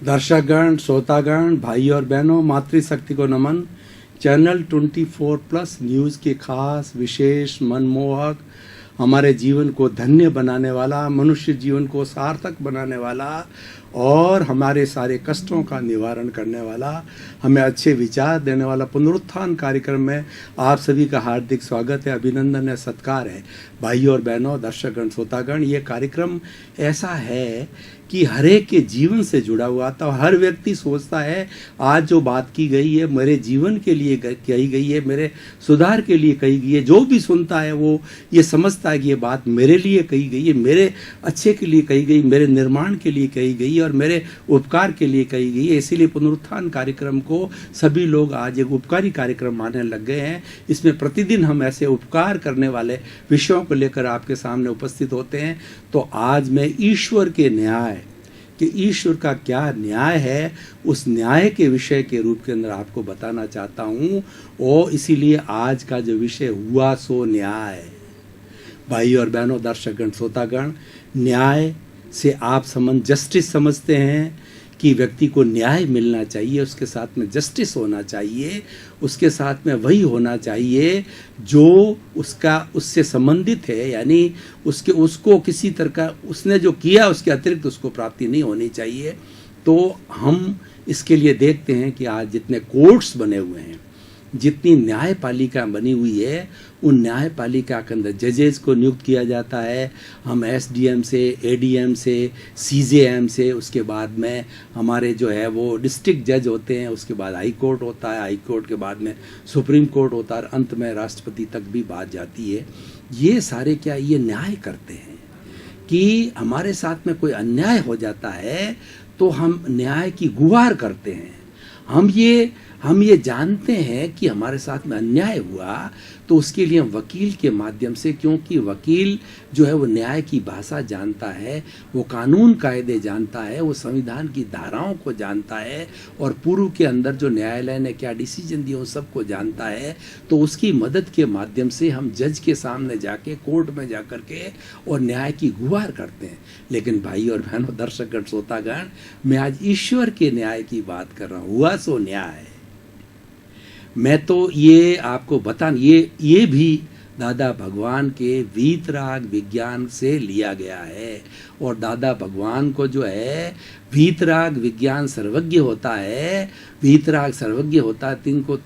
दर्शकगण, श्रोतागण, भाई और बहनों, मातृशक्ति को नमन। चैनल 24+ न्यूज़ के खास, विशेष, मनमोहक, हमारे जीवन को धन्य बनाने वाला, मनुष्य जीवन को सार्थक बनाने वाला और हमारे सारे कष्टों का निवारण करने वाला, हमें अच्छे विचार देने वाला पुनरुत्थान कार्यक्रम में आप सभी का हार्दिक स्वागत है, अभिनंदन है, सत्कार है। भाई और बहनों, दर्शकगण, श्रोतागण, ये कार्यक्रम ऐसा है कि हर एक के जीवन से जुड़ा हुआ था। हर व्यक्ति सोचता है आज जो बात की गई है मेरे जीवन के लिए कही गई है, मेरे सुधार के लिए कही गई है। जो भी सुनता है वो ये समझता है कि ये बात मेरे लिए कही गई है, मेरे अच्छे के लिए कही गई, मेरे निर्माण के लिए कही गई और मेरे उपकार के लिए कही गई है। इसीलिए पुनरुत्थान कार्यक्रम को सभी लोग आज एक उपकारी कार्यक्रम मानने लग गए हैं। इसमें प्रतिदिन हम ऐसे उपकार करने वाले विषयों को लेकर आपके सामने उपस्थित होते हैं। तो आज मैं ईश्वर के न्याय कि ईश्वर का क्या न्याय है, उस न्याय के विषय के रूप के अंदर आपको बताना चाहता हूँ। और इसीलिए आज का जो विषय हुआ सो न्याय। भाई और बहनों, दर्शकगण, श्रोतागण, न्याय से आप जस्टिस समझते हैं कि व्यक्ति को न्याय मिलना चाहिए, उसके साथ में जस्टिस होना चाहिए, उसके साथ में वही होना चाहिए जो उससे संबंधित है, यानी उसको किसी तरह का उसने जो किया उसके अतिरिक्त उसको प्राप्ति नहीं होनी चाहिए। तो हम इसके लिए देखते हैं कि आज जितने कोर्ट्स बने हुए हैं, जितनी न्यायपालिका बनी हुई है, उन न्यायपालिका के अंदर जजेस को नियुक्त किया जाता है। हम एसडीएम से, एडीएम से, सीजेएम से, उसके बाद में हमारे जो है वो डिस्ट्रिक्ट जज होते हैं, उसके बाद हाई कोर्ट होता है, हाई कोर्ट के बाद में सुप्रीम कोर्ट होता है और अंत में राष्ट्रपति तक भी बात जाती है। ये सारे क्या ये न्याय करते हैं कि हमारे साथ में कोई अन्याय हो जाता है तो हम न्याय की गुहार करते हैं। हम ये जानते हैं कि हमारे साथ में अन्याय हुआ तो उसके लिए हम वकील के माध्यम से, क्योंकि वकील जो है वो न्याय की भाषा जानता है, वो कानून कायदे जानता है, वो संविधान की धाराओं को जानता है और पूर्व के अंदर जो न्यायालय ने क्या डिसीजन दिए उन सबको जानता है। तो उसकी मदद के माध्यम से हम जज के सामने जाके, कोर्ट में जा कर के और न्याय की गुहार करते हैं। लेकिन भाई और बहनों, दर्शकगण, श्रोतागण, मैं आज ईश्वर के न्याय की बात कर रहा हूँ। हुआ सो न्याय। मैं तो ये आपको ये भी दादा भगवान के वीतराग विज्ञान से लिया गया है। और दादा भगवान को जो है वीतराग विज्ञान सर्वज्ञ होता है, वीतराग सर्वज्ञ होता है,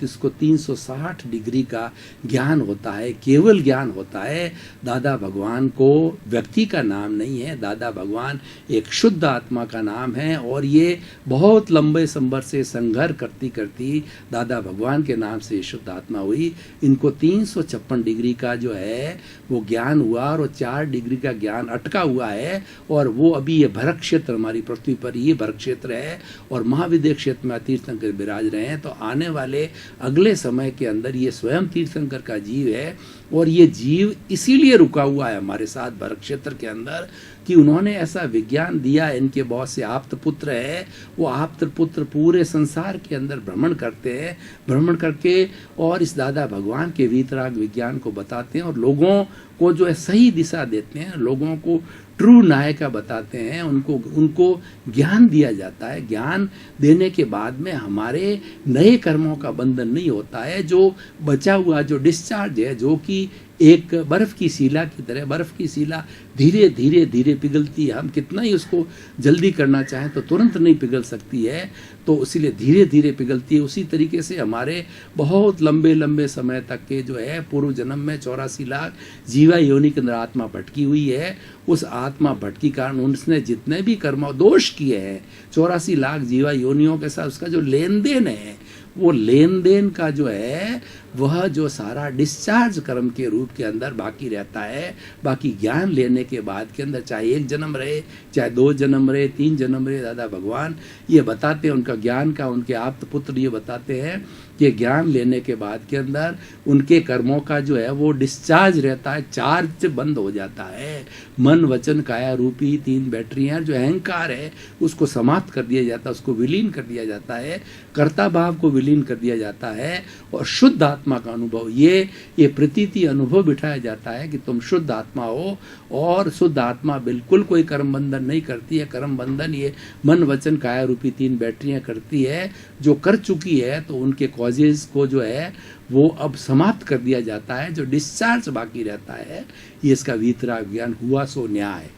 इसको 360 डिग्री का ज्ञान होता है, केवल ज्ञान होता है। दादा भगवान को व्यक्ति का नाम नहीं है, दादा भगवान एक शुद्ध आत्मा का नाम है। और ये बहुत लंबे संबर से संघर्ष करती करती दादा भगवान के नाम से शुद्ध आत्मा हुई। इनको 356 डिग्री का जो है वो ज्ञान हुआ और 4 डिग्री का ज्ञान अटका हुआ है। और वो अभी ये भरत क्षेत्र, हमारी पृथ्वी पर ये भरत क्षेत्र है और महाविद्य क्षेत्र में तीर्थंकर विराज रहे हैं। तो आने वाले अगले समय के अंदर ये स्वयं तीर्थंकर का जीव है और ये जीव इसीलिए रुका हुआ है हमारे साथ भरत क्षेत्र के अंदर कि उन्होंने ऐसा विज्ञान दिया। इनके बहुत से आप्त पुत्र है, वो आप्त पुत्र पूरे संसार के अंदर भ्रमण करते हैं, भ्रमण करके और इस दादा भगवान के वीतराग विज्ञान को बताते हैं और लोगों को जो है सही दिशा देते हैं, लोगों को ट्रू न्याय का बताते हैं, उनको ज्ञान दिया जाता है। ज्ञान देने के बाद में हमारे नए कर्मों का बंधन नहीं होता है। जो बचा हुआ जो डिस्चार्ज है, जो कि एक बर्फ़ की शिला की तरह, बर्फ़ की शिला धीरे धीरे धीरे पिघलती है। हम कितना ही उसको जल्दी करना चाहें तो तुरंत नहीं पिघल सकती है, तो इसीलिए धीरे धीरे पिघलती है। उसी तरीके से हमारे बहुत लंबे लंबे समय तक के जो है पूर्व जन्म में 84 लाख जीवा योनि के अंदर आत्मा भटकी हुई है। उस आत्मा भटकी कारण उसने जितने भी कर्म दोष किए हैं 84 लाख जीवा योनियों के साथ, उसका जो लेन देन है, वो लेन देन का जो है वह जो सारा डिस्चार्ज कर्म के रूप के अंदर बाकी रहता है। बाकी ज्ञान लेने के बाद के अंदर चाहे 1 जन्म रहे, चाहे 2 जन्म रहे, 3 जन्म रहे, दादा भगवान ये बताते हैं, उनका ज्ञान का, उनके आप्त पुत्र ये बताते हैं ये ज्ञान लेने के बाद के अंदर उनके कर्मों का जो है वो डिस्चार्ज रहता है, चार्ज बंद हो जाता है। मन वचन काया रूपी 3 बैटरियां, जो अहंकार है उसको समाप्त कर दिया जाता है, उसको विलीन कर दिया जाता है, कर्ता भाव को विलीन कर दिया जाता है और शुद्ध आत्मा का अनुभव, ये प्रतीति अनुभव बिठाया जाता है कि तुम शुद्ध आत्मा हो। और शुद्ध आत्मा बिल्कुल कोई कर्म बंधन नहीं करती है। कर्म बंधन ये मन वचन काया रूपी 3 बैटरियां करती है। जो कर चुकी है तो उनके कॉजेज को जो है वो अब समाप्त कर दिया जाता है, जो डिस्चार्ज बाकी रहता है ये इसका वीतराग ज्ञान हुआ सो न्याय।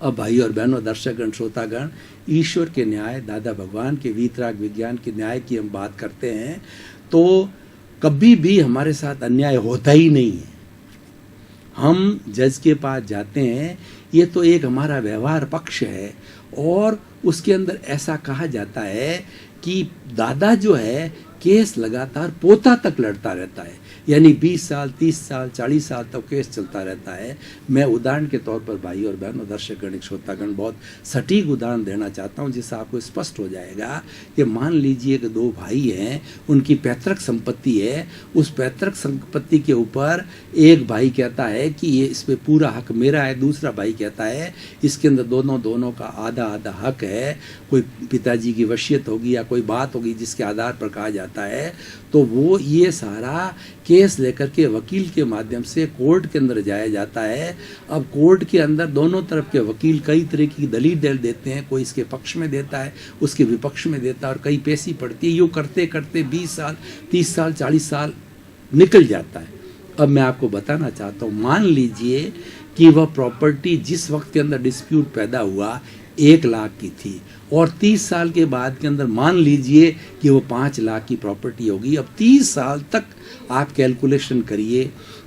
अब भाई और बहनों, दर्शकगण, श्रोतागण, ईश्वर के न्याय, दादा भगवान के वीतराग विज्ञान के न्याय की हम बात करते हैं तो कभी भी हमारे साथ अन्याय होता ही नहीं है। हम जज के पास जाते हैं, ये तो एक हमारा व्यवहार पक्ष है और उसके अंदर ऐसा कहा जाता है कि दादा जो है केस लगातार पोता तक लड़ता रहता है, यानी 20 साल 30 साल 40 साल तक केस चलता रहता है। मैं उदाहरण के तौर पर भाई और बहनों, दर्शकगण, श्रोतागण, बहुत सटीक उदाहरण देना चाहता हूं जिससे आपको स्पष्ट हो जाएगा कि मान लीजिए कि 2 भाई हैं, उनकी पैतृक संपत्ति है। उस पैतृक संपत्ति के ऊपर एक भाई कहता है कि ये इस पे पूरा हक मेरा है, दूसरा भाई कहता है इसके अंदर दोनों का आधा आधा हक है। कोई पिताजी की वसीयत होगी या कोई बात होगी जिसके आधार पर कहा जाता है, तो वो ये सारा केस लेकर के वकील के माध्यम से कोर्ट के अंदर जाया जाता है। अब कोर्ट के अंदर दोनों तरफ के वकील कई तरह की दलील देते हैं, कोई इसके पक्ष में देता है, उसके विपक्ष में देता है और कई पैसी पड़ती है। यूँ करते करते 20 साल 30 साल 40 साल निकल जाता है। अब मैं आपको बताना चाहता हूँ, मान लीजिए कि वह प्रॉपर्टी जिस वक्त के अंदर डिस्प्यूट पैदा हुआ 1 लाख की थी और 30 साल के बाद के अंदर मान लीजिए कि वो 5 लाख की प्रॉपर्टी होगी। अब 30 साल तक आप कैलकुलेशन करिए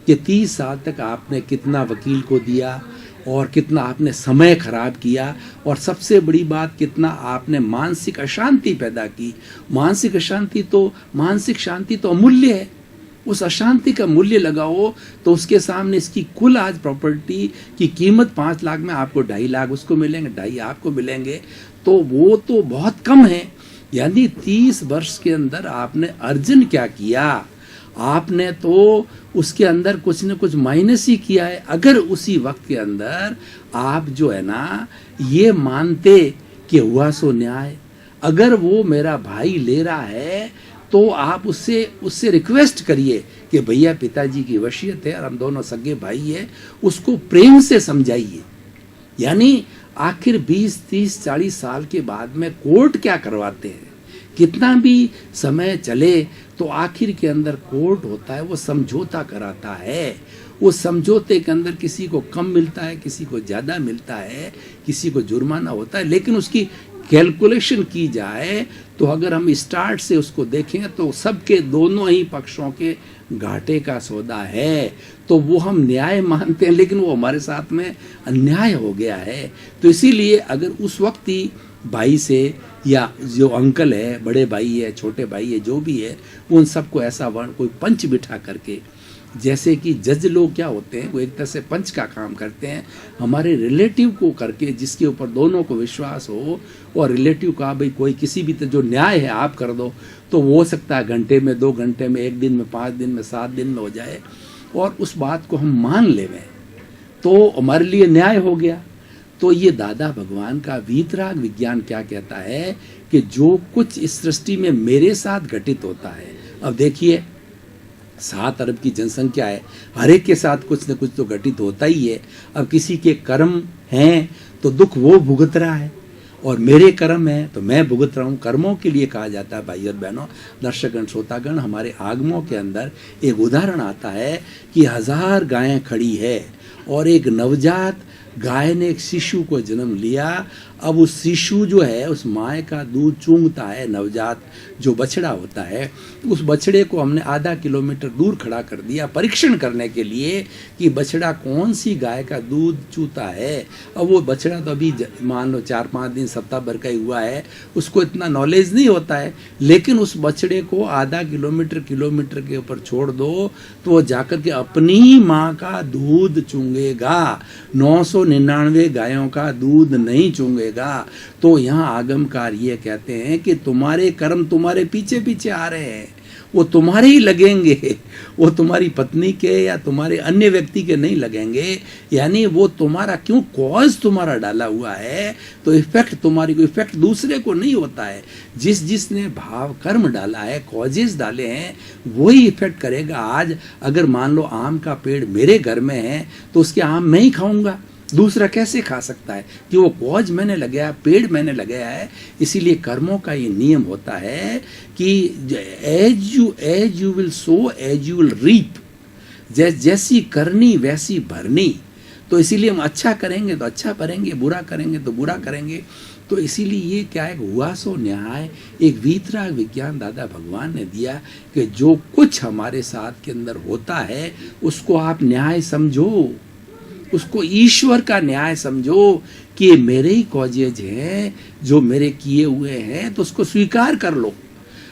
कि 30 साल तक आपने कितना वकील को दिया और कितना आपने समय खराब किया और सबसे बड़ी बात कितना आपने मानसिक अशांति पैदा की। मानसिक शांति तो अमूल्य है। उस अशांति का मूल्य लगाओ तो उसके सामने इसकी कुल आज प्रॉपर्टी की कीमत 5 लाख में आपको 2.5 लाख उसको मिलेंगे, 2.5 आपको मिलेंगे, तो वो तो बहुत कम है। यानी 30 वर्ष के अंदर आपने अर्जन क्या किया? आपने तो उसके अंदर कुछ न कुछ माइनस ही किया है। अगर उसी वक्त के अंदर आप जो है ना ये मानते कि हुआ सो न्याय, अगर वो मेरा भाई ले रहा है तो आप उससे रिक्वेस्ट करिए कि भैया पिताजी की वसीयत है और हम दोनों सगे भाई है, उसको प्रेम से समझाइए। यानी आखिर 20 30 40 साल के बाद में कोर्ट क्या करवाते हैं? कितना भी समय चले तो आखिर के अंदर कोर्ट होता है वो समझौता कराता है। उस समझौते के अंदर किसी को कम मिलता है, किसी को ज़्यादा मिलता है, किसी को जुर्माना होता है, लेकिन उसकी कैलकुलेशन की जाए तो अगर हम स्टार्ट से उसको देखें तो सबके दोनों ही पक्षों के घाटे का सौदा है। तो वो हम न्याय मानते हैं लेकिन वो हमारे साथ में अन्याय हो गया है। तो इसीलिए अगर उस वक्त ही भाई से या जो अंकल है, बड़े भाई है, छोटे भाई है, जो भी है, उन सबको ऐसा कोई पंच बिठा करके, जैसे कि जज लोग क्या होते हैं वो एक तरह से पंच का काम करते हैं, हमारे रिलेटिव को करके जिसके ऊपर दोनों को विश्वास हो और रिलेटिव का भाई कोई किसी भी जो न्याय है आप कर दो, तो वो हो सकता है घंटे में, 2 घंटे में, 1 दिन में, 5 दिन में, 7 दिन में हो जाए और उस बात को हम मान लेवें तो हमारे लिए न्याय हो गया। तो ये दादा भगवान का वीतराग विज्ञान क्या कहता है कि जो कुछ इस सृष्टि में मेरे साथ घटित होता है, अब देखिए 7 अरब की जनसंख्या है, हर एक के साथ कुछ न कुछ तो घटित होता ही है। अब किसी के कर्म हैं तो दुख वो भुगत रहा है और मेरे कर्म हैं तो मैं भुगत रहा हूँ। कर्मों के लिए कहा जाता है भाई और बहनों, दर्शकगण, श्रोतागण, हमारे आगमों के अंदर एक उदाहरण आता है कि 1000 गायें खड़ी है और एक नवजात गाय ने एक शिशु को जन्म लिया। अब उस शिशु जो है उस माँ का दूध चूंघता है, नवजात जो बछड़ा होता है, उस बछड़े को हमने आधा किलोमीटर दूर खड़ा कर दिया परीक्षण करने के लिए कि बछड़ा कौन सी गाय का दूध चूता है। अब वो बछड़ा तो अभी मान लो 4-5 दिन सप्ताह भर का ही हुआ है, उसको इतना नॉलेज नहीं होता है, लेकिन उस बछड़े को आधा किलोमीटर के ऊपर छोड़ दो तो वो जाकर के अपनी माँ का दूध चूंघेगा। 900 999 गायों का दूध नहीं चूंगेगा। तो यहाँ आगमकार ये कहते हैं कि तुम्हारे कर्म तुम्हारे पीछे पीछे आ रहे हैं, वो तुम्हारे ही लगेंगे, वो तुम्हारी पत्नी के या तुम्हारे अन्य व्यक्ति के नहीं लगेंगे। यानी वो तुम्हारा क्यों, कॉज तुम्हारा डाला हुआ है, तो इफेक्ट तुम्हारी को, इफेक्ट दूसरे को नहीं होता है। जिसने भाव कर्म डाला है, कॉजेस डाले हैं, वही इफेक्ट करेगा। आज अगर मान लो आम का पेड़ मेरे घर में है तो उसके आम मैं ही खाऊंगा, दूसरा कैसे खा सकता है? कि वो कॉज मैंने लगाया, पेड़ मैंने लगाया है। इसीलिए कर्मों का ये नियम होता है कि as you will sow as you will reap, जैसी करनी वैसी भरनी। तो इसीलिए हम अच्छा करेंगे तो अच्छा भरेंगे, बुरा करेंगे तो बुरा करेंगे। तो इसीलिए ये क्या है, हुआ सो न्याय, एक वीतराग विज्ञान दादा भगवान ने दिया कि जो कुछ हमारे साथ के अंदर होता है उसको आप न्याय समझो, उसको ईश्वर का न्याय समझो कि ये मेरे ही कॉजेज हैं जो मेरे किए हुए हैं, तो उसको स्वीकार कर लो।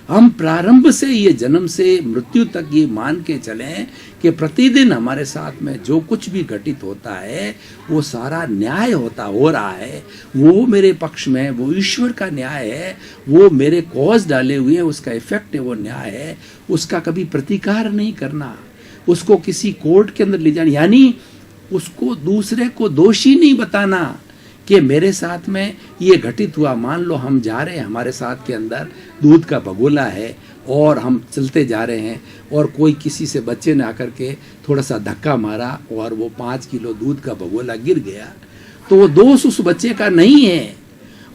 हम प्रारंभ से ये जन्म से मृत्यु तक ये मान के चलें कि प्रतिदिन हमारे साथ में जो कुछ भी घटित होता है वो सारा न्याय हो रहा है, वो मेरे पक्ष में, वो ईश्वर का न्याय है, वो मेरे कॉज डाले हुए हैं, उसका इफेक्ट है, वो न्याय है। उसका कभी प्रतिकार नहीं करना, उसको किसी कोर्ट के अंदर ले जाना, यानी उसको दूसरे को दोषी नहीं बताना कि मेरे साथ में ये घटित हुआ। मान लो हम जा रहे हैं, हमारे साथ के अंदर दूध का भगोला है और हम चलते जा रहे हैं और कोई किसी से बच्चे ने आकर के थोड़ा सा धक्का मारा और वो 5 किलो दूध का भगोला गिर गया, तो वो दोष उस बच्चे का नहीं है,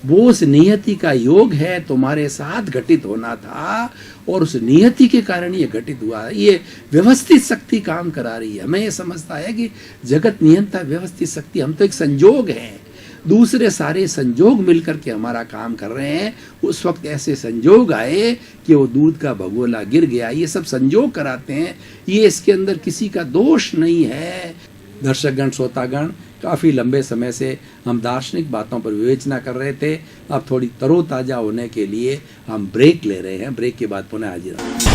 वो उस नियति का योग है, तुम्हारे साथ घटित होना था और उस नियति के कारण ये घटित हुआ। ये व्यवस्थित शक्ति काम करा रही है। हमें ये समझता है कि जगत नियंता व्यवस्थित शक्ति, हम तो एक संजोग हैं, दूसरे सारे संजोग मिलकर के हमारा काम कर रहे हैं। उस वक्त ऐसे संजोग आए कि वो दूध का भगोला गिर गया, ये सब संजोग कराते हैं, ये इसके अंदर किसी का दोष नहीं है। दर्शकगण, श्रोतागण, काफ़ी लंबे समय से हम दार्शनिक बातों पर विवेचना कर रहे थे। अब थोड़ी तरोताज़ा होने के लिए हम ब्रेक ले रहे हैं। ब्रेक के बाद पुनः हाजिर होंगे।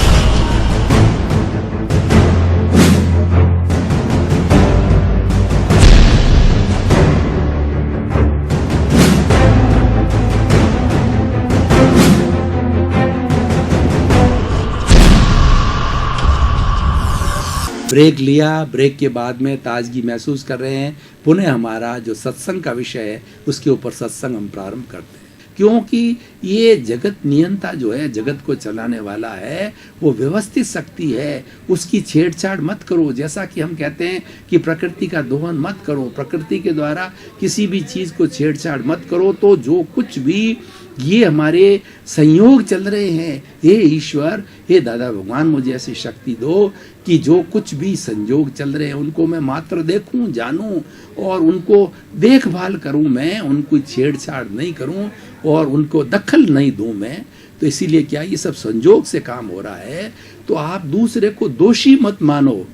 ब्रेक लिया, ब्रेक के बाद में ताजगी महसूस कर रहे हैं। पुनः हमारा जो सत्संग का विषय है उसके ऊपर सत्संग हम प्रारंभ करते हैं, क्योंकि ये जगत नियंता जो है, जगत को चलाने वाला है, वो व्यवस्थित शक्ति है। उसकी छेड़छाड़ मत करो। जैसा कि हम कहते हैं कि प्रकृति का दोहन मत करो, प्रकृति के द्वारा किसी भी चीज़ को छेड़छाड़ मत करो। तो जो कुछ भी ये हमारे संयोग चल रहे हैं, हे ईश्वर, हे दादा भगवान, मुझे ऐसी शक्ति दो कि जो कुछ भी संयोग चल रहे हैं उनको मैं मात्र देखूं, जानूं और उनको देखभाल करूं, मैं उनको छेड़छाड़ नहीं करूं और उनको दखल नहीं दूं मैं। तो इसीलिए क्या, ये सब संयोग से काम हो रहा है। तो आप दूसरे को दोषी मत मानो।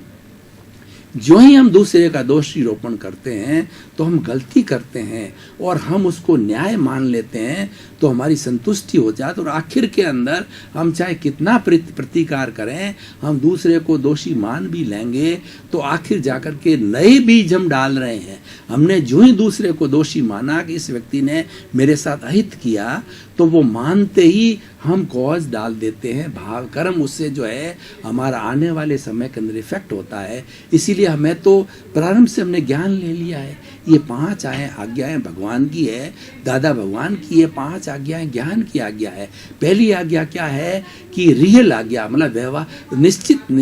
जो ही हम दूसरे का दोषी रोपण करते हैं तो हम गलती करते हैं और हम उसको न्याय मान लेते हैं, तो हमारी संतुष्टि हो जाती। और आखिर के अंदर हम चाहे कितना प्रतिकार करें, हम दूसरे को दोषी मान भी लेंगे तो आखिर जाकर के नए बीज हम डाल रहे हैं। हमने जो ही दूसरे को दोषी माना कि इस व्यक्ति ने मेरे साथ अहित किया, तो वो मानते ही हम कॉज डाल देते हैं, भाव कर्म उससे जो है हमारा आने वाले समय के अंदर इफेक्ट होता है। इसीलिए हमें तो प्रारंभ से हमने ज्ञान ले लिया है। ये 5 आज्ञाएं भगवान की है, दादा भगवान की ये 5 आज्ञाएं ज्ञान की आज्ञा है। पहली आज्ञा क्या है कि रियल आज्ञा, मतलब व्यवहार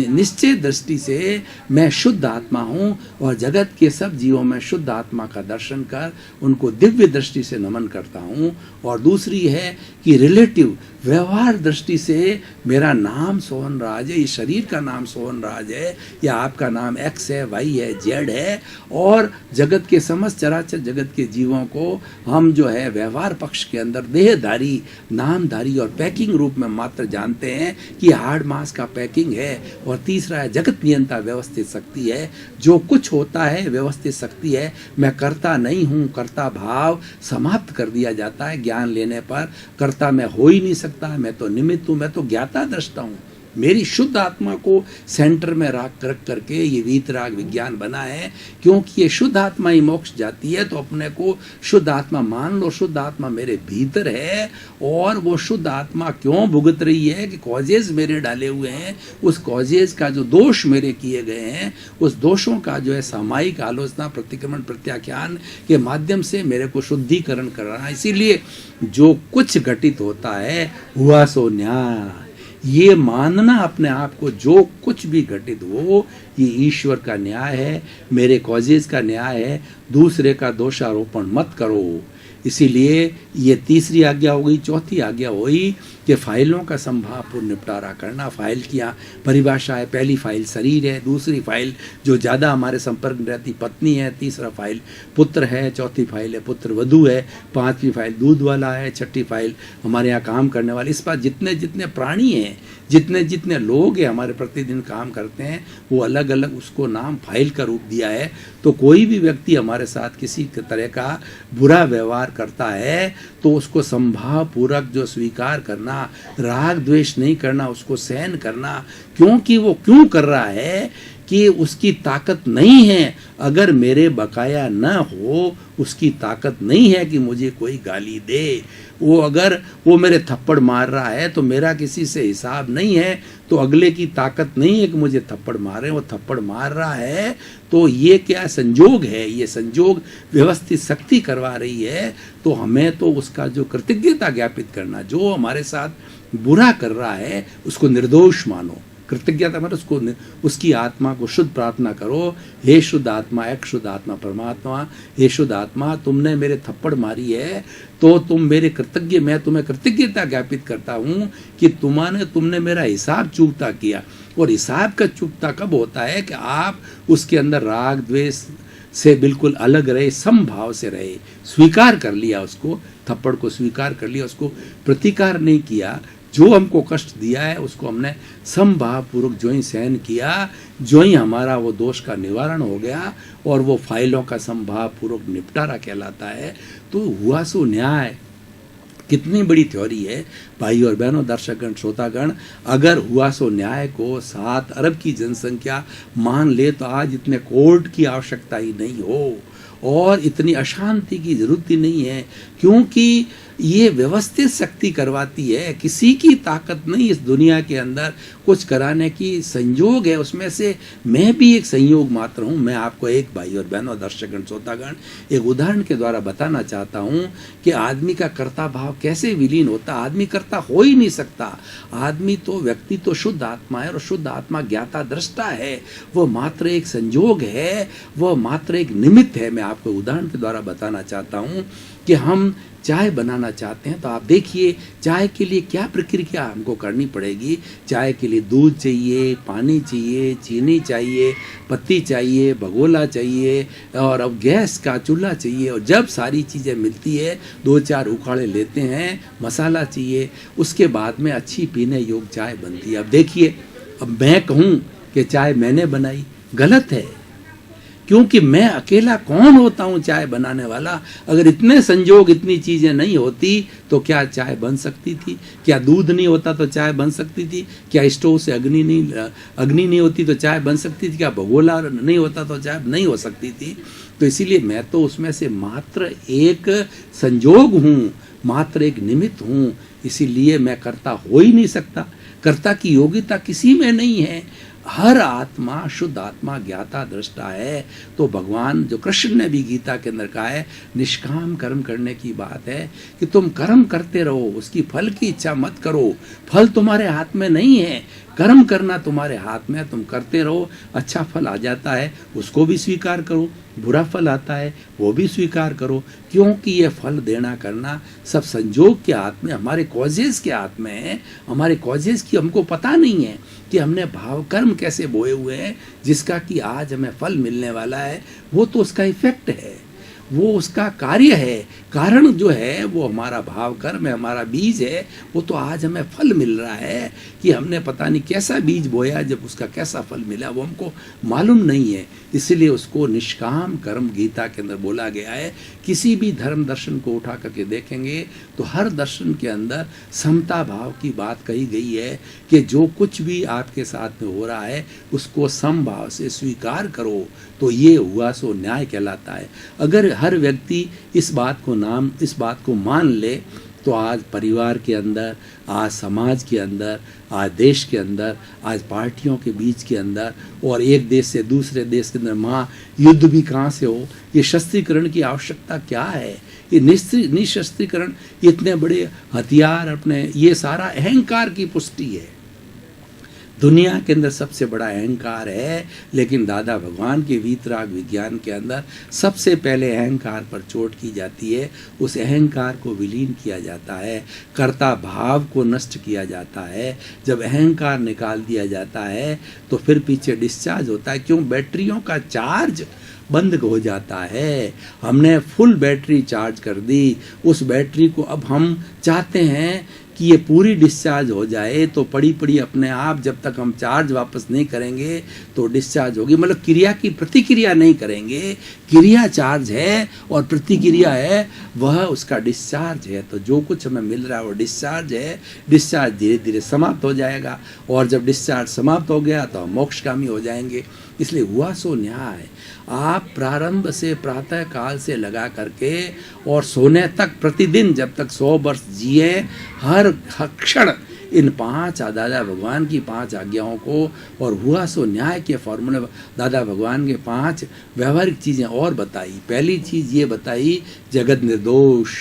निश्चय दृष्टि से मैं शुद्ध आत्मा हूँ और जगत के सब जीवों में शुद्ध आत्मा का दर्शन कर उनको दिव्य दृष्टि से नमन करता हूँ। और दूसरी है कि रिलेटिव व्यवहार दृष्टि से मेरा नाम सोहन राज है, ये शरीर का नाम सोहन राज है, या आपका नाम X है, Y है, Z है, और जगत के समस्त चराचर जगत के जीवों को हम जो है व्यवहार पक्ष के अंदर देहधारी, नामधारी और पैकिंग रूप में मात्र जानते हैं कि हार्ड मास का पैकिंग है। और तीसरा है जगत नियंता व्यवस्थित शक्ति है, जो कुछ होता है व्यवस्थित शक्ति है। मैं करता नहीं हूँ, कर्ता भाव समाप्त कर दिया जाता है ज्ञान लेने पर। कर्ता मैं हो ही नहीं सकता, मैं तो निमित्त हूँ, मैं तो ज्ञाता दृष्टा हूँ। मेरी शुद्ध आत्मा को सेंटर में रख करके ये वीतराग विज्ञान बना है, क्योंकि ये शुद्ध आत्मा ही मोक्ष जाती है। तो अपने को शुद्ध आत्मा मान लो, शुद्ध आत्मा मेरे भीतर है, और वो शुद्ध आत्मा क्यों भुगत रही है कि कॉजेज मेरे डाले हुए हैं, उस कॉजेज का जो दोष मेरे किए गए हैं, उस दोषों का जो है सामायिक आलोचना, प्रतिक्रमण, प्रत्याख्यान के माध्यम से मेरे को शुद्धिकरण करना। इसीलिए जो कुछ घटित होता है हुआ सो न्याय, ये मानना अपने आप को, जो कुछ भी घटित हो ये ईश्वर का न्याय है, मेरे कॉजेज का न्याय है, दूसरे का दोषारोपण मत करो। इसीलिए ये तीसरी आज्ञा हो गई। चौथी आज्ञा हुई कि फाइलों का संभावपूर्ण निपटारा करना। फाइल की परिभाषा है, पहली फाइल शरीर है, दूसरी फाइल जो ज़्यादा हमारे संपर्क में रहती पत्नी है, तीसरा फाइल पुत्र है, चौथी फाइल है पुत्र वधू है, पांचवी फाइल दूध वाला है, छठी फाइल हमारे यहाँ काम करने वाले। इस पर जितने जितने प्राणी हैं, जितने जितने लोग हैं हमारे प्रतिदिन काम करते हैं, वो अलग अलग उसको नाम फाइल का रूप दिया है। तो कोई भी व्यक्ति हमारे साथ किसी तरह का बुरा व्यवहार करता है तो उसको संभावपूर्वक जो स्वीकार करना, राग द्वेष नहीं करना, उसको सहन करना। क्योंकि वो क्यों कर रहा है कि उसकी ताकत नहीं है, अगर मेरे बकाया न हो, उसकी ताकत नहीं है कि मुझे कोई गाली दे। वो अगर वो मेरे थप्पड़ मार रहा है तो मेरा किसी से हिसाब नहीं है, तो अगले की ताकत नहीं है कि मुझे थप्पड़ मारे, वो थप्पड़ मार रहा है। तो ये क्या संजोग है, ये संजोग व्यवस्थित शक्ति करवा रही है। तो हमें तो उसका जो कृतज्ञता ज्ञापित करना, जो हमारे साथ बुरा कर रहा है उसको निर्दोष मानो। कृतज्ञता मतलब उसको, उसकी आत्मा को शुद्ध प्रार्थना करो, हे शुद्ध आत्मा, एक शुद्ध आत्मा परमात्मा, हे शुद्ध आत्मा, तुमने मेरे थप्पड़ मारी है तो तुम मेरे कृतज्ञ, मैं तुम्हें कृतज्ञता ज्ञापित करता हूँ कि तुमने मेरा हिसाब चूकता किया। और हिसाब का चूकता कब होता है कि आप उसके अंदर राग द्वेष से बिल्कुल अलग रहे, समभाव से रहे, स्वीकार कर लिया, उसको थप्पड़ को स्वीकार कर लिया, उसको प्रतिकार नहीं किया। जो हमको कष्ट दिया है उसको हमने समभावपूर्वक जो ही सहन किया, जो ही हमारा वो दोष का निवारण हो गया और वो फाइलों का समभावपूर्वक निपटारा कहलाता है। तो हुआ सो न्याय कितनी बड़ी थ्योरी है भाई और बहनों, दर्शकगण, श्रोतागण। अगर हुआ सो न्याय को 7 अरब की जनसंख्या मान ले तो आज इतने कोर्ट की आवश्यकता ही नहीं हो और इतनी अशांति की जरूरत ही नहीं है, क्योंकि ये व्यवस्थित शक्ति करवाती है। किसी की ताकत नहीं इस दुनिया के अंदर कुछ कराने की, संयोग है उसमें से मैं भी एक संयोग मात्र हूँ। मैं आपको एक भाई और बहनों, दर्शकगण, श्रोतागण, एक उदाहरण के द्वारा बताना चाहता हूँ कि आदमी का कर्ता भाव कैसे विलीन होता। आदमी कर्ता हो ही नहीं सकता। आदमी तो, व्यक्ति तो शुद्ध आत्मा है और शुद्ध आत्मा ज्ञाता दृष्टा है, वो मात्र एक संयोग है, वो मात्र एक निमित्त है। मैं आपको उदाहरण के द्वारा बताना चाहता हूँ कि हम चाय बनाना चाहते हैं तो आप देखिए चाय के लिए क्या प्रक्रिया हमको करनी पड़ेगी। चाय के लिए दूध चाहिए, पानी चाहिए, चीनी चाहिए, पत्ती चाहिए, भगोला चाहिए और अब गैस का चूल्हा चाहिए। और जब सारी चीज़ें मिलती है, 2-4 उखाड़े लेते हैं, मसाला चाहिए, उसके बाद में अच्छी पीने योग्य चाय बनती है। अब देखिए, अब मैं कहूँ कि चाय मैंने बनाई, गलत है, क्योंकि मैं अकेला कौन होता हूँ चाय बनाने वाला। अगर इतने संजोग, इतनी चीज़ें नहीं होती तो क्या चाय बन सकती थी? क्या दूध नहीं होता तो चाय बन सकती थी? क्या स्टोव से अग्नि नहीं होती तो चाय बन सकती थी? क्या भगोला नहीं होता तो चाय नहीं हो सकती थी? तो इसीलिए मैं तो उसमें से मात्र एक संजोग हूँ, मात्र एक निमित्त हूँ। इसीलिए मैं कर्ता हो ही नहीं सकता। कर्ता की योग्यता किसी में नहीं है। हर आत्मा शुद्ध आत्मा ज्ञाता दृष्टा है। तो भगवान, जो कृष्ण ने भी गीता के अंदर कहा है, निष्काम कर्म करने की बात है कि तुम कर्म करते रहो, उसकी फल की इच्छा मत करो। फल तुम्हारे हाथ में नहीं है, कर्म करना तुम्हारे हाथ में है। तुम करते रहो, अच्छा फल आ जाता है उसको भी स्वीकार करो, बुरा फल आता है वो भी स्वीकार करो, क्योंकि ये फल देना करना सब संजोग के हाथ में, हमारे कॉजेज के हाथ में है। हमारे कॉजेज की हमको पता नहीं है कि हमने भाव कर्म कैसे बोए हुए हैं, जिसका कि आज हमें फल मिलने वाला है। वो तो उसका इफेक्ट है। वो उसका कार्य है। कारण जो है वो हमारा भाव कर्म है, हमारा बीज है। वो तो आज हमें फल मिल रहा है कि हमने पता नहीं कैसा बीज बोया, जब उसका कैसा फल मिला वो हमको मालूम नहीं है। इसलिए उसको निष्काम कर्म गीता के अंदर बोला गया है। किसी भी धर्म दर्शन को उठा करके देखेंगे तो हर दर्शन के अंदर समता भाव की बात कही गई है कि जो कुछ भी आपके साथ में हो रहा है उसको समभाव से स्वीकार करो, तो ये हुआ सो न्याय कहलाता है। अगर हर व्यक्ति इस बात को मान ले तो आज परिवार के अंदर, आज समाज के अंदर, आज देश के अंदर, आज पार्टियों के बीच के अंदर, और एक देश से दूसरे देश के अंदर महायुद्ध भी कहाँ से हो। ये शस्त्रीकरण की आवश्यकता क्या है? ये निशस्त्रीकरण, इतने बड़े हथियार अपने, ये सारा अहंकार की पुष्टि है। दुनिया के अंदर सबसे बड़ा अहंकार है, लेकिन दादा भगवान के वीतराग विज्ञान के अंदर सबसे पहले अहंकार पर चोट की जाती है। उस अहंकार को विलीन किया जाता है, कर्ता भाव को नष्ट किया जाता है। जब अहंकार निकाल दिया जाता है तो फिर पीछे डिस्चार्ज होता है। क्यों? बैटरियों का चार्ज बंद हो जाता है। हमने फुल बैटरी चार्ज कर दी, उस बैटरी को अब हम चाहते हैं कि ये पूरी डिस्चार्ज हो जाए, तो पड़ी पड़ी अपने आप जब तक हम चार्ज वापस नहीं करेंगे तो डिस्चार्ज होगी। मतलब क्रिया की प्रतिक्रिया नहीं करेंगे। क्रिया चार्ज है और प्रतिक्रिया है, वह उसका डिस्चार्ज है। तो जो कुछ हमें मिल रहा है वो डिस्चार्ज है। डिस्चार्ज धीरे धीरे समाप्त हो जाएगा, और जब डिस्चार्ज समाप्त हो गया तो हम मोक्षगामी हो जाएंगे। इसलिए हुआ सो न्याय। आप प्रारंभ से, प्रातः काल से लगा करके और सोने तक, प्रतिदिन जब तक 100 वर्ष जिए, हर क्षण इन 5 दादा भगवान की 5 आज्ञाओं को और हुआ सो न्याय के फॉर्मूले, दादा भगवान के 5 व्यवहारिक चीज़ें और बताई। पहली चीज़ ये बताई, जगत निर्दोष,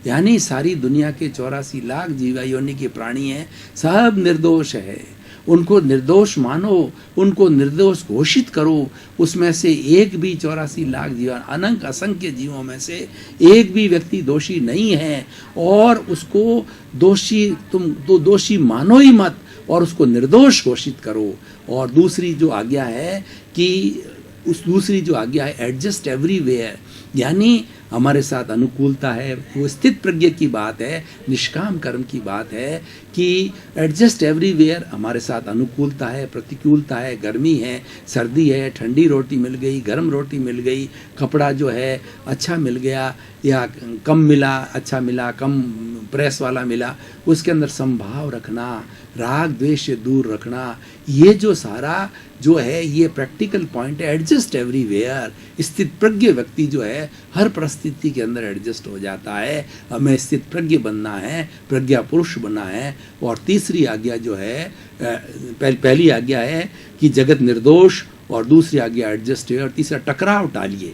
यानी सारी दुनिया के 84 लाख जीवा योनि के प्राणी हैं, सब निर्दोष है। उनको निर्दोष मानो, उनको निर्दोष घोषित करो। उसमें से एक भी 84 लाख जीवन, अनंत असंख्य जीवों में से एक भी व्यक्ति दोषी नहीं है, और उसको दोषी, तुम तो दोषी मानो ही मत, और उसको निर्दोष घोषित करो। और दूसरी जो आज्ञा है कि दूसरी जो आज्ञा है, एडजस्ट एवरीवेयर, यानी हमारे साथ अनुकूलता है। वो स्थित प्रज्ञ की बात है, निष्काम कर्म की बात है कि एडजस्ट एवरीवेयर, हमारे साथ अनुकूलता है, प्रतिकूलता है, गर्मी है, सर्दी है, ठंडी रोटी मिल गई, गर्म रोटी मिल गई, कपड़ा जो है अच्छा मिल गया या कम मिला, अच्छा मिला, कम प्रेस वाला मिला, उसके अंदर समभाव रखना, राग द्वेष से दूर रखना, ये जो सारा जो है ये प्रैक्टिकल पॉइंट है। एडजस्ट एवरीवेयर, स्थित प्रज्ञ व्यक्ति जो है हर परिस्थिति के अंदर एडजस्ट हो जाता है। हमें स्थित प्रज्ञ बनना है, प्रज्ञा पुरुष बनना है। और तीसरी आज्ञा जो है, पहली आज्ञा है कि जगत निर्दोष, और दूसरी आज्ञा एडजस्ट है, और तीसरा टकराव टालिए।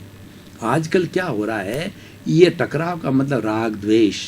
आजकल क्या हो रहा है, ये टकराव का मतलब राग द्वेष।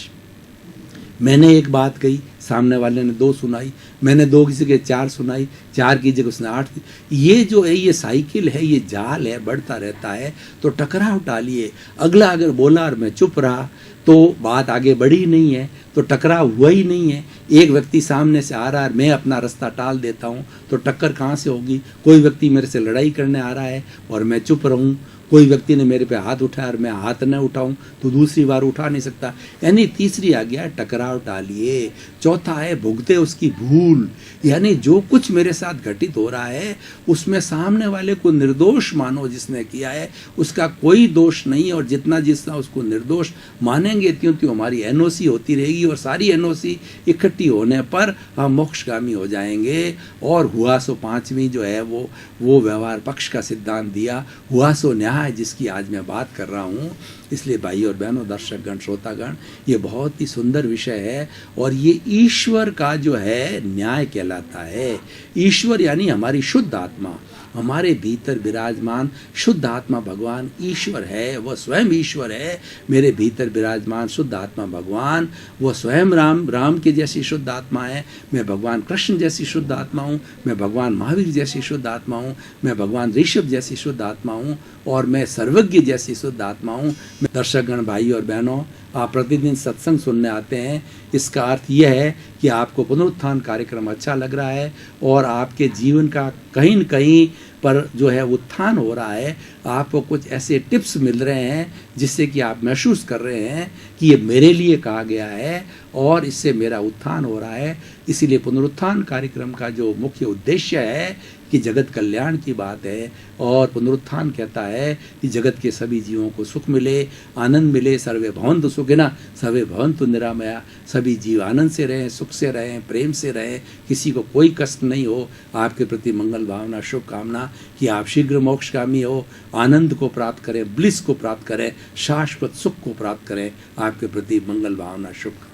मैंने एक बात कही, सामने वाले ने 2 सुनाई, मैंने 2 किसी के 4 सुनाई, 4 की जगह उसने 8। ये जो है ये साइकिल है, ये जाल है, बढ़ता रहता है। तो टकराव टालिए। अगला अगर बोला और मैं चुप रहा तो बात आगे बढ़ी नहीं है, तो टकराव हुआ ही नहीं है। एक व्यक्ति सामने से आ रहा है, मैं अपना रास्ता टाल देता हूँ, तो टक्कर कहाँ से होगी? कोई व्यक्ति मेरे से लड़ाई करने आ रहा है और मैं चुप रहूँ, कोई व्यक्ति ने मेरे पे हाथ उठाया और मैं हाथ न उठाऊं तो दूसरी बार उठा नहीं सकता। यानी तीसरी आ गया टकराव टालिए। चौथा है भुगते उसकी भूल, यानी जो कुछ मेरे साथ घटित हो रहा है उसमें सामने वाले को निर्दोष मानो, जिसने किया है उसका कोई दोष नहीं, और जितना उसको निर्दोष मानेंगे त्यों त्यों हमारी एनओसी होती रहेगी, और सारी एनओसी इकट्ठी होने पर हम मोक्षगामी हो जाएंगे। और हुआ सो 5वीं जो है वो व्यवहार पक्ष का सिद्धांत दिया, हुआ सो न्याय, जिसकी आज मैं बात कर रहा हूँ। इसलिए भाई और बहनों, दर्शकगण, श्रोतागण, ये बहुत ही सुंदर विषय है, और ये ईश्वर का जो है न्याय कहलाता है। ईश्वर यानी हमारी शुद्ध आत्मा, हमारे भीतर विराजमान शुद्ध आत्मा भगवान ईश्वर है, वह स्वयं ईश्वर है। मेरे भीतर विराजमान शुद्ध आत्मा भगवान, वह स्वयं राम के जैसी शुद्ध आत्मा है। मैं भगवान कृष्ण जैसी शुद्ध आत्मा हूँ, मैं भगवान महावीर जैसी शुद्ध आत्मा हूँ, मैं भगवान ऋषभ जैसी शुद्ध आत्मा हूँ, और मैं सर्वज्ञ जैसी शुद्ध आत्मा हूँ। दर्शकगण, भाई और बहनों, आप प्रतिदिन सत्संग सुनने आते हैं, इसका अर्थ यह है कि आपको पुनरुत्थान कार्यक्रम अच्छा लग रहा है और आपके जीवन का कहीं न कहीं पर जो है उत्थान हो रहा है, आपको कुछ ऐसे टिप्स मिल रहे हैं जिससे कि आप महसूस कर रहे हैं कि ये मेरे लिए कहा गया है और इससे मेरा उत्थान हो रहा है। इसीलिए पुनरुत्थान कार्यक्रम का जो मुख्य उद्देश्य है कि जगत कल्याण की बात है, और पुनरुत्थान कहता है कि जगत के सभी जीवों को सुख मिले, आनंद मिले। सर्वे भवन्तु सुखिनः सर्वे भवन्तु निरामया। सभी जीव आनंद से रहें, सुख से रहें, प्रेम से रहें, किसी को कोई कष्ट नहीं हो। आपके प्रति मंगल भावना, शुभकामना कि आप शीघ्र मोक्षगामी हो, आनंद को प्राप्त करें, ब्लिस को प्राप्त करें, शाश्वत सुख को प्राप्त करें। आपके प्रति मंगल भावना, शुभकामना।